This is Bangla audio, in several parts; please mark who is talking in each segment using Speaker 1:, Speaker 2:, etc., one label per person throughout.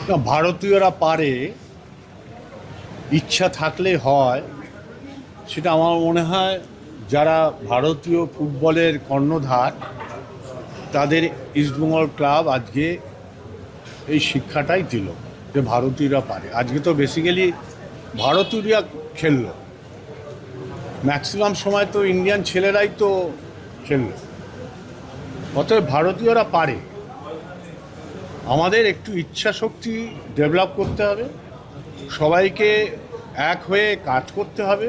Speaker 1: না, ভারতীয়রা পারে, ইচ্ছা থাকলে হয়। সেটা আমার মনে হয় যারা ভারতীয় ফুটবলের কর্ণধার তাদের ইস্টবেঙ্গল ক্লাব আজকে এই শিক্ষাটাই দিল যে ভারতীয়রা পারে। আজকে তো বেসিক্যালি ভারতীয়রা খেললো, ম্যাক্সিমাম সময় তো ইন্ডিয়ান ছেলেরাই তো খেললো। অতএব ভারতীয়রা পারে। আমাদের একটু ইচ্ছা শক্তি ডেভেলপ করতে হবে, সবাইকে এক হয়ে কাজ করতে হবে।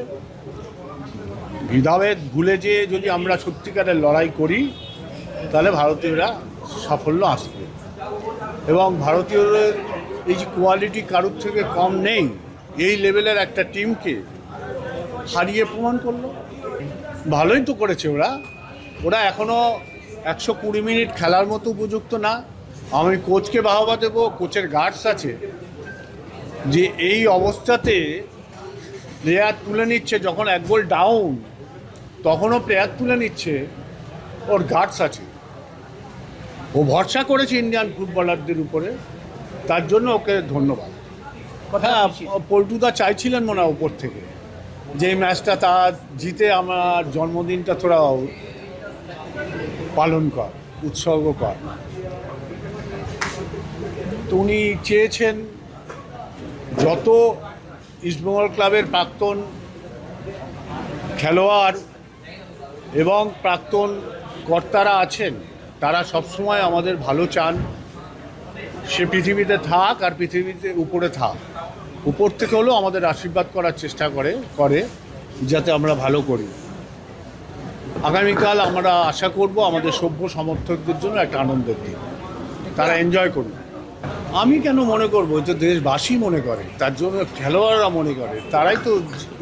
Speaker 1: ভেদাভেদ ভুলে যেয়ে যদি আমরা সত্যিকারের লড়াই করি তাহলে ভারতীয়রা সাফল্য আসবে। এবং ভারতীয়দের এই যে কোয়ালিটি কারুর থেকে কম নেই, এই লেভেলের একটা টিমকে হারিয়ে প্রমাণ করলো। ভালোই তো করেছে ওরা। ওরা এখনও 120 মিনিট খেলার মতো উপযুক্ত না। আমি কোচকে বাহবা দেবো, কোচের গার্ডস আছে যে এই অবস্থাতে প্লেয়ার তুলে নিচ্ছে, যখন 1 গোল ডাউন তখনও প্লেয়ার তুলে নিচ্ছে, ওর গার্ডস আছে। ও ভরসা করেছে ইন্ডিয়ান ফুটবলারদের উপরে, তার জন্য ওকে ধন্যবাদ। হ্যাঁ, পল্টুদা চাইছিলেন মনে হয় ওপর থেকে যে এই ম্যাচটা তার জিতে আমার জন্মদিনটা তোরা পালন কর, উৎসর্গ কর। তো উনি চেয়েছেন যত ইস্টবেঙ্গল ক্লাবের প্রাক্তন খেলোয়াড় এবং প্রাক্তন কর্তারা আছেন তারা সবসময় আমাদের ভালো চান। সে পৃথিবীতে থাক আর পৃথিবীতে উপরে থাক, উপর থেকে হলেও আমাদের আশীর্বাদ করার চেষ্টা করে যাতে আমরা ভালো করি। আগামীকাল আমরা আশা করব আমাদের সভ্য সমর্থকদের জন্য একটা আনন্দের দিন, তারা এনজয় করুন। আমি কেন মনে করবো, তো দেশবাসী মনে করে, তার জন্য খেলোয়াড়রা মনে করে, তারাই তো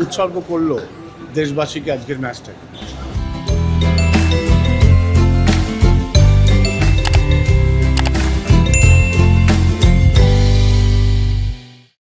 Speaker 1: উৎসর্গ করলো দেশবাসীকে আজকের ম্যাচটাকে।